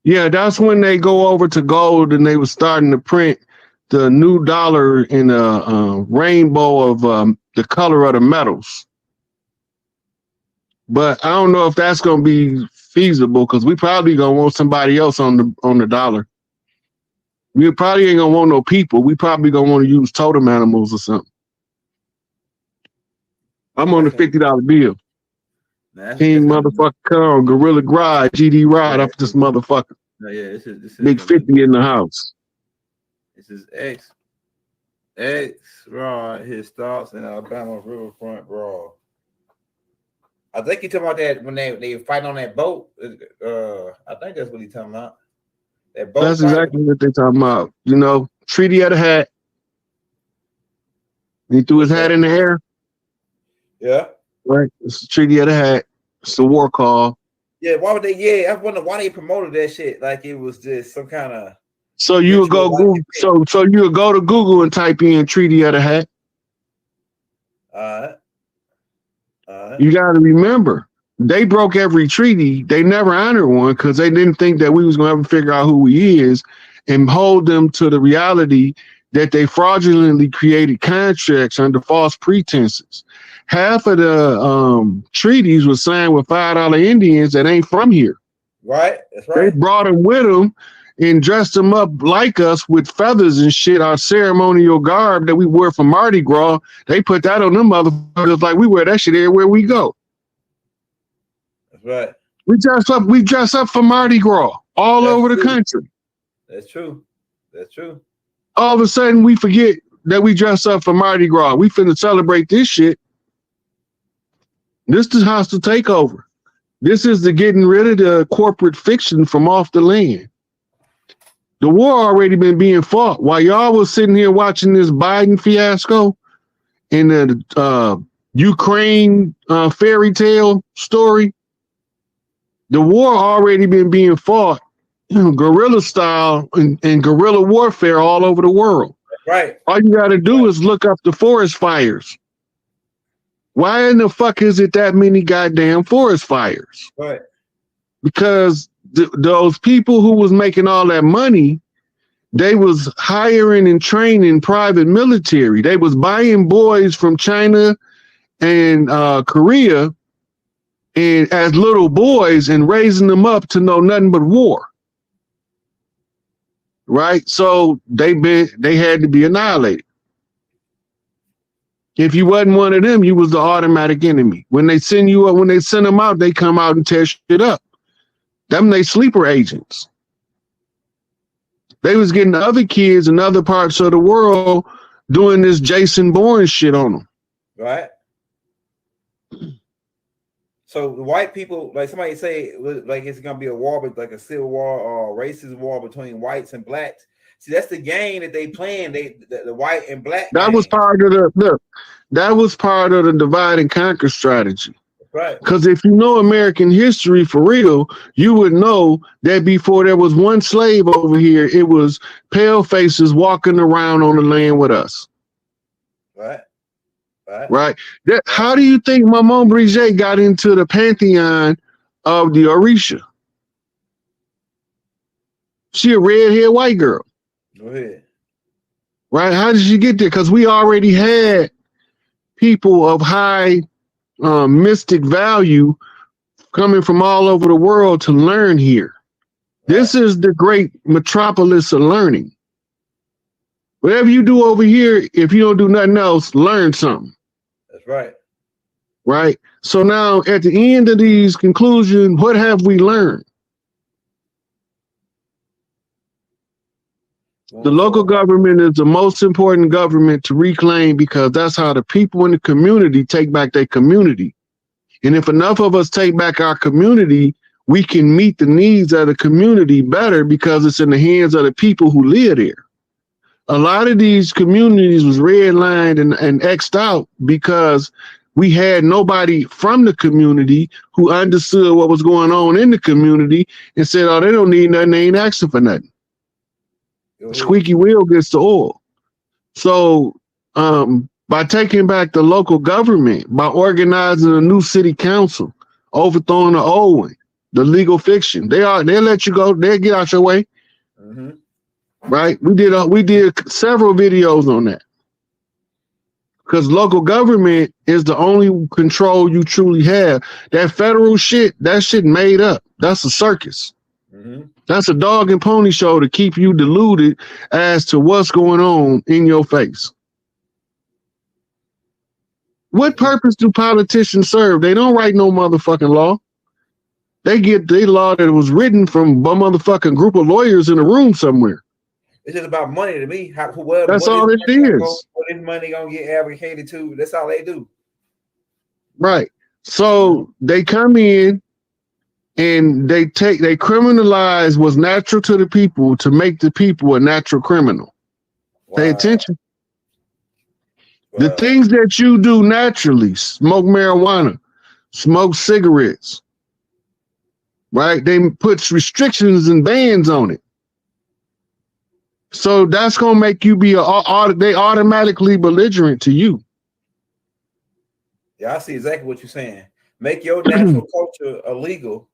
Yeah, that's when they go over to gold and they were starting to print the new dollar in a rainbow of the color of the metals. But I don't know if that's going to be feasible because we probably going to want somebody else on the dollar. We probably ain't going to want no people. We probably going to want to use totem animals or something. I'm on the $50 bill. King motherfucker come, Gorilla Gride, GD Ride up this motherfucker. No, yeah, this is Big 50 in the house. This is X Rod, his thoughts in Alabama Riverfront Brawl. I think he talking about that when they fight on that boat. I think that's what he's talking about. That boat. That's exactly what they talking about. You know, Treaty of the Hat. He threw his hat in the air. Yeah. Right. It's the Treaty of the Hat. It's the war call. Yeah. Why would they? Yeah, I wonder why they promoted that shit like it was just some kind of. So you would go Google. So you would go to Google and type in Treaty of the Hat. You got to remember, they broke every treaty. They never honored one because they didn't think that we was going to ever figure out who he is and hold them to the reality that they fraudulently created contracts under false pretenses. Half of the treaties were signed with $5 Indians that ain't from here. Right, that's right. They brought them with them and dressed them up like us with feathers and shit, our ceremonial garb that we wear for Mardi Gras. They put that on them motherfuckers like we wear that shit everywhere we go. That's right. We dress up for Mardi Gras all over the country. That's true. That's true. All of a sudden we forget that we dress up for Mardi Gras. We finna celebrate this shit. This is hostile takeover. This is the getting rid of the corporate fiction from off the land. The war already been being fought. While y'all was sitting here watching this Biden fiasco and the Ukraine fairy tale story, the war already been being fought, guerrilla style and guerrilla warfare all over the world. Right. All you got to do is look up the forest fires. Why in the fuck is it that many goddamn forest fires? Right. Because those people who was making all that money, they was hiring and training private military. They was buying boys from China and Korea and as little boys and raising them up to know nothing but war. Right? So they had to be annihilated. If you wasn't one of them, you was the automatic enemy. When they send you up, when they send them out, they come out and tear shit up. Them they sleeper agents. They was getting other kids in other parts of the world doing this Jason Bourne shit on them. Right. So the white people, like somebody say, like it's gonna be a war, but like a civil war or a racist war between whites and blacks. See, that's the game that they playing. The white and black. That game. was part of that was part of the divide and conquer strategy. Right. Because if you know American history for real, you would know that before there was one slave over here, it was pale faces walking around on the land with us. Right. Right. How do you think Maman Brigitte got into the pantheon of the Orisha? She a red-haired white girl. Go ahead. Right? How did she get there? Because we already had people of high mystic value coming from all over the world to learn here. This is the great metropolis of learning. Whatever you do over here, if you don't do nothing else, learn something. That's right. Right? So now at the end of these conclusions, what have we learned? The local government is the most important government to reclaim because that's how the people in the community take back their community. And if enough of us take back our community, we can meet the needs of the community better because it's in the hands of the people who live there. A lot of these communities was redlined and X'd out because we had nobody from the community who understood what was going on in the community and said, oh, they don't need nothing, they ain't asking for nothing. Squeaky wheel gets the oil. So by taking back the local government, by organizing a new city council, overthrowing the old one, the legal fiction. They'll let you go. They'll get out your way. Mm-hmm. Right? We did several videos on that. Because local government is the only control you truly have. That federal shit, that shit made up. That's a circus. Mm-hmm. That's a dog and pony show to keep you deluded as to what's going on in your face. What purpose do politicians serve? They don't write no motherfucking law. They get the law that was written from a motherfucking group of lawyers in a room somewhere. It's just about money to me. That's all it is. What is money gonna get advocated to? That's all they do. Right. So they come in and they criminalize what's natural to the people to make the people a natural criminal. Wow. Pay attention. Wow. The things that you do naturally, smoke marijuana, smoke cigarettes, right? They put restrictions and bans on it. So that's going to make you be they automatically belligerent to you. Yeah, I see exactly what you're saying. Make your natural culture illegal.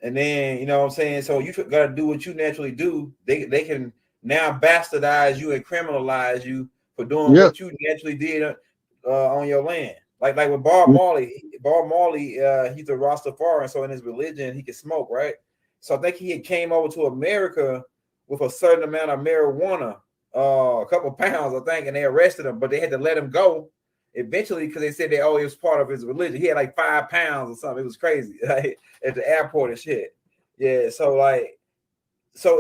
And then, you know what I'm saying? So you got to do what you naturally do. They can now bastardize you and criminalize you for doing what you naturally did on your land. Like with Bob Marley. Bob Marley, he's a Rastafarian, so in his religion, he can smoke, right? So I think he came over to America with a certain amount of marijuana, a couple of pounds, I think, and they arrested him, but they had to let him go eventually because they said it was part of his religion. He had like 5 pounds or something. It was crazy, like, at the airport and shit. Yeah, so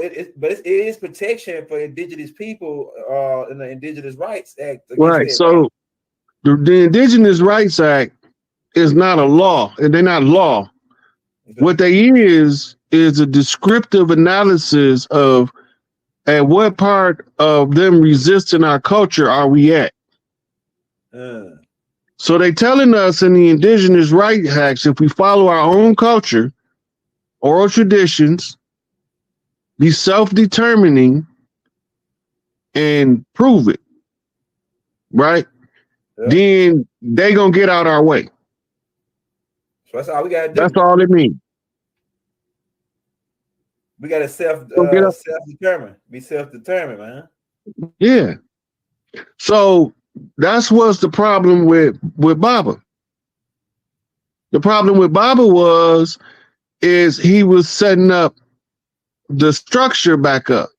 it is protection for indigenous people in the Indigenous Rights Act. Right. So the Indigenous Rights Act is not a law, and they're not law. Okay. What they is a descriptive analysis of at what part of them resisting our culture are we at. So they telling us in the Indigenous Rights Act, if we follow our own culture, oral traditions, be self-determining, and prove it, right? Yeah. Then they gonna get out our way. So that's all we gotta do. That's all it means. We gotta self-determine. Be self-determined, man. Yeah. So that's what's the problem with Baba. The problem with Baba is he was setting up the structure back up.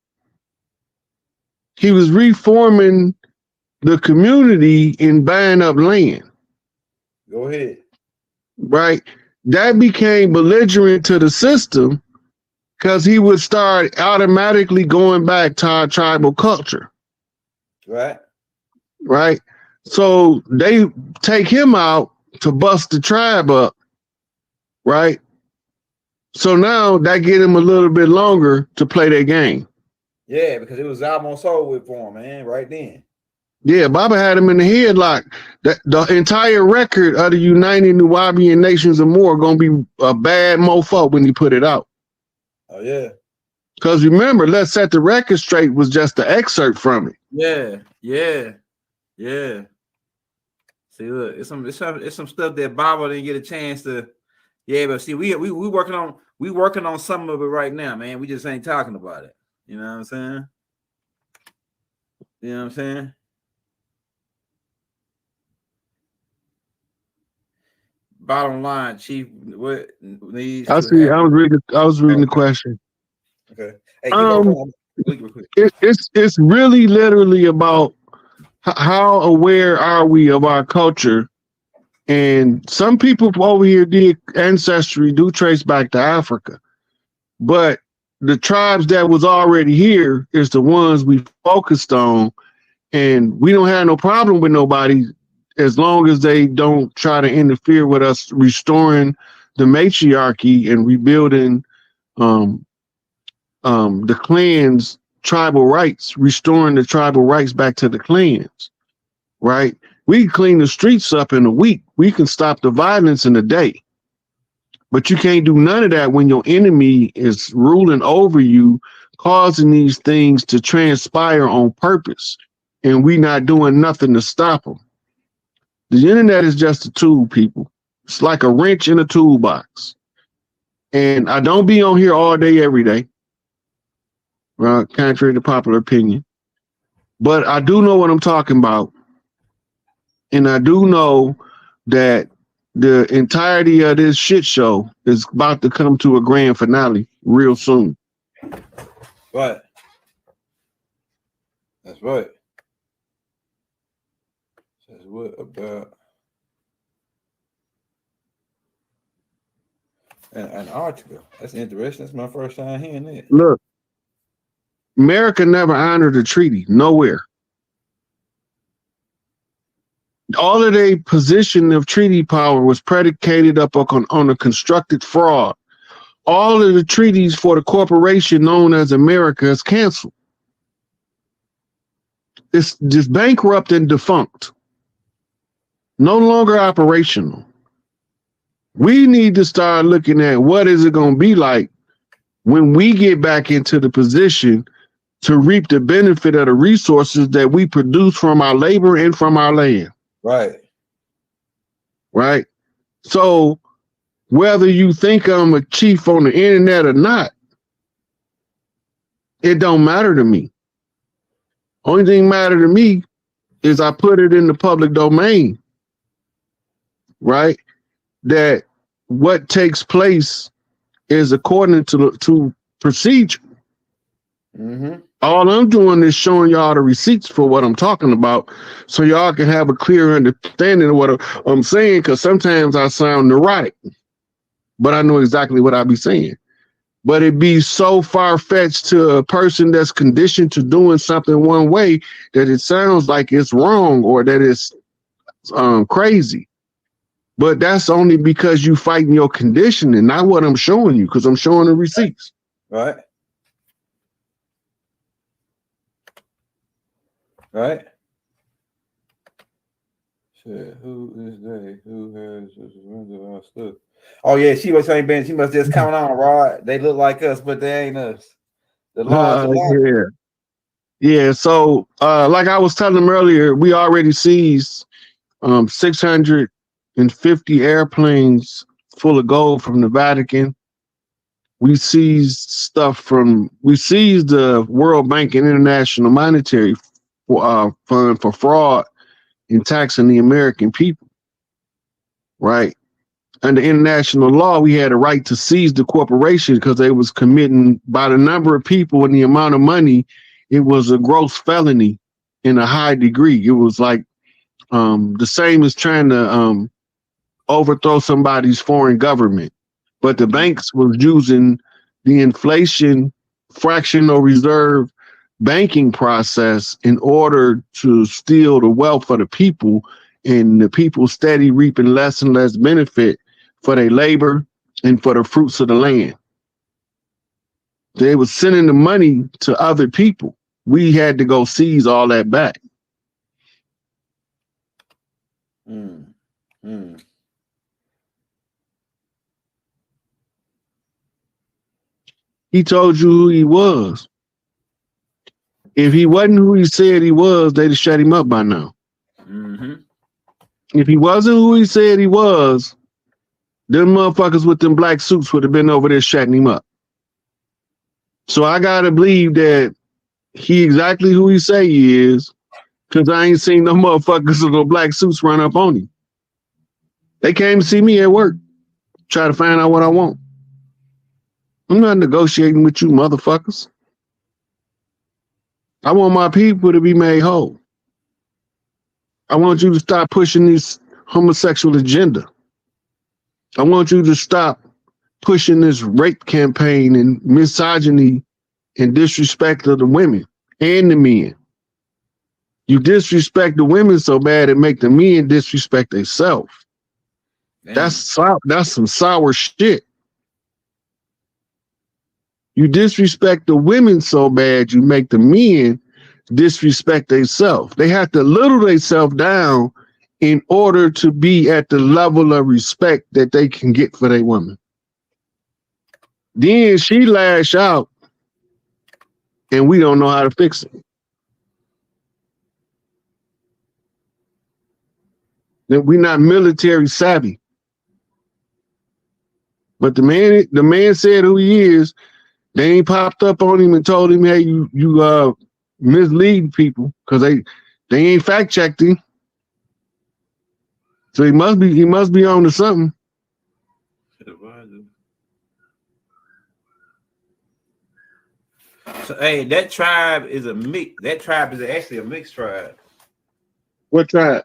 He was reforming the community and buying up land. Go ahead. Right? That became belligerent to the system because he would start automatically going back to our tribal culture. Right. Right. So they take him out to bust the tribe up. Right. So now that get him a little bit longer to play their game. Yeah, because it was almost over with for him, man, right then. Yeah, Baba had him in the headlock. The entire record of the United Nubian Nations and more gonna be a bad mofo when he put it out. Oh yeah. Because remember, Let's Set the Record Straight was just the excerpt from it. Yeah. See, look, it's some stuff that Baba didn't get a chance to. Yeah, but see, we working on some of it right now, man. We just ain't talking about it. You know what I'm saying? You know what I'm saying? Bottom line, Chief, what needs I see. I was reading the question. Okay. Hey, real quick. It's really literally about how aware are we of our culture, and some people over here did ancestry do trace back to Africa, but the tribes that was already here is the ones we focused on, and we don't have no problem with nobody as long as they don't try to interfere with us restoring the matriarchy and rebuilding the clans' tribal rights, restoring the tribal rights back to the clans, right? We can clean the streets up in a week. We can stop the violence in a day. But you can't do none of that when your enemy is ruling over you, causing these things to transpire on purpose, and we not doing nothing to stop them. The internet is just a tool, people. It's like a wrench in a toolbox. And I don't be on here all day, every day, contrary to popular opinion. But I do know what I'm talking about. And I do know that the entirety of this shit show is about to come to a grand finale real soon. Right. That's right. Says what about an article? That's interesting. That's my first time hearing that. Look, America never honored a treaty, nowhere. All of their position of treaty power was predicated up on a constructed fraud. All of the treaties for the corporation known as America is canceled. It's just bankrupt and defunct. No longer operational. We need to start looking at what is it going to be like when we get back into the position to reap the benefit of the resources that we produce from our labor and from our land. Right. Right. So whether you think I'm a chief on the internet or not, it don't matter to me. Only thing matter to me is I put it in the public domain, right? That what takes place is according to procedure. Mm-hmm. All I'm doing is showing y'all the receipts for what I'm talking about, so y'all can have a clear understanding of what I'm saying. Because sometimes I sound neurotic, but I know exactly what I be saying. But it be so far-fetched to a person that's conditioned to doing something one way that it sounds like it's wrong or that it's crazy. But that's only because you fighting your conditioning, not what I'm showing you, because I'm showing the receipts. Right. Right. Shit, who is they? Who has surrendered our stuff? Oh yeah, she was saying, Ben. She must just count on, Rod. They look like us, but they ain't us. The laws are Yeah. Yeah. So, like I was telling them earlier, we already seized 650 airplanes full of gold from the Vatican. We seized the World Bank and International Monetary Fund for fraud and taxing the American people, right? Under international law, we had a right to seize the corporation because they was committing, by the number of people and the amount of money, it was a gross felony in a high degree. It was like the same as trying to overthrow somebody's foreign government. But the banks was using the inflation fractional reserve banking process in order to steal the wealth of the people, and the people steady reaping less and less benefit for their labor and for the fruits of the land. They was sending the money to other people. We had to go seize all that back. He told you who he was. If he wasn't who he said he was, they'd have shut him up by now. Mm-hmm. If he wasn't who he said he was, them motherfuckers with them black suits would have been over there shutting him up. So I gotta believe that he exactly who he say he is, because I ain't seen no motherfuckers with no black suits run up on him. They came to see me at work, try to find out what I want. I'm not negotiating with you motherfuckers. I want my people to be made whole. I want you to stop pushing this homosexual agenda. I want you to stop pushing this rape campaign and misogyny and disrespect of the women and the men. You disrespect the women so bad it make the men disrespect themselves. That's some sour shit. You disrespect the women so bad you make the men disrespect themselves. They have to little themselves down in order to be at the level of respect that they can get for their woman. Then she lash out and we don't know how to fix it. Then we're not military savvy. But the man said who he is. They ain't popped up on him and told him, hey, you mislead people, because they ain't fact checked him. So he must be on to something. So hey, that tribe is a mix. That tribe is actually a mixed tribe. What tribe?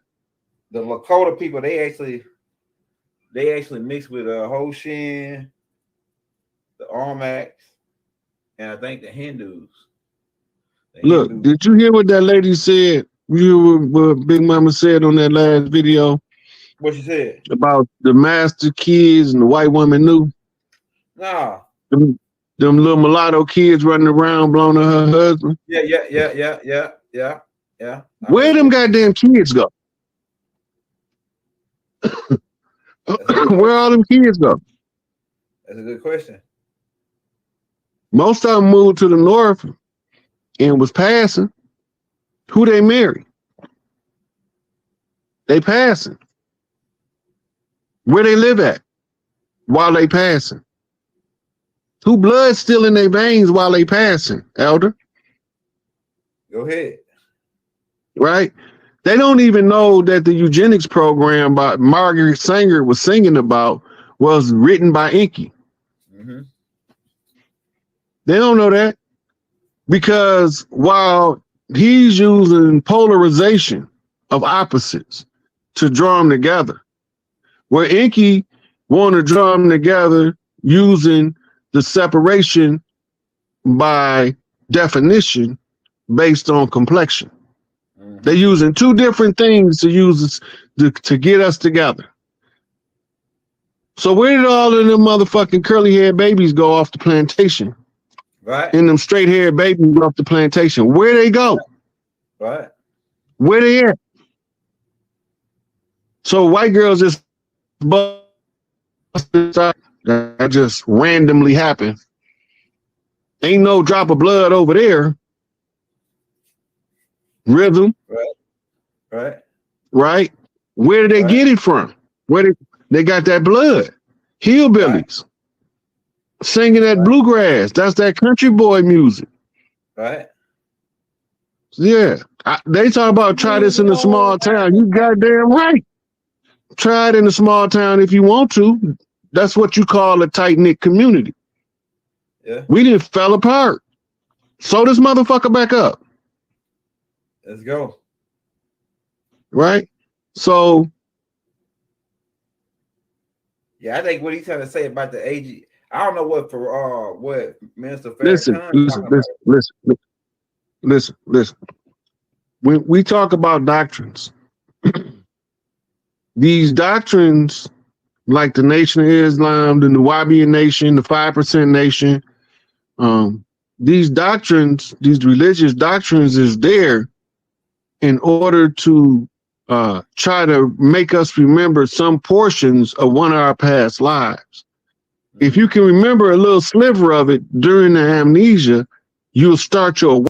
The Lakota people, they actually mix with Hoshin, the Armaks, and I think the Hindus. Look, did you hear what that lady said? You what Big Mama said on that last video? What she said? About the master kids and the white woman knew? Nah. Them little mulatto kids running around blowing her husband. Yeah. Where them goddamn kids go? Where all them kids go? That's a good question. Most of them moved to the north and was passing. Who they marry? They passing. Where they live at while they passing? Who blood still in their veins while they passing, Elder? Go ahead. Right? They don't even know that the eugenics program by Margaret Sanger was singing about was written by Inky. Mm-hmm. They don't know that, because while he's using polarization of opposites to draw them together, where Inky want to draw them together using the separation by definition based on complexion. Mm-hmm. They're using two different things to get us together. So where did all of them motherfucking curly haired babies go off the plantation? Right. And them straight haired babies off the plantation? Where they go? Right. Where they at? So white girls just that just randomly happened. Ain't no drop of blood over there. Rhythm. Right. Where did they get it from? Where they got that blood? Hillbillies. Singing that bluegrass. That's that country boy music. Right. Yeah. They talk about try this in a small town. You goddamn right. Try it in a small town if you want to. That's what you call a tight-knit community. Yeah. We didn't fell apart. Sew this motherfucker back up. Let's go. Right? So. Yeah, I think what he's trying to say about the AG, I don't know what Minister Farrakhan listen. When we talk about doctrines, these doctrines, like the Nation of Islam, the Nuwaubian Nation, the 5% Nation, these doctrines, these religious doctrines is there in order to try to make us remember some portions of one of our past lives. If you can remember a little sliver of it during the amnesia, you'll start your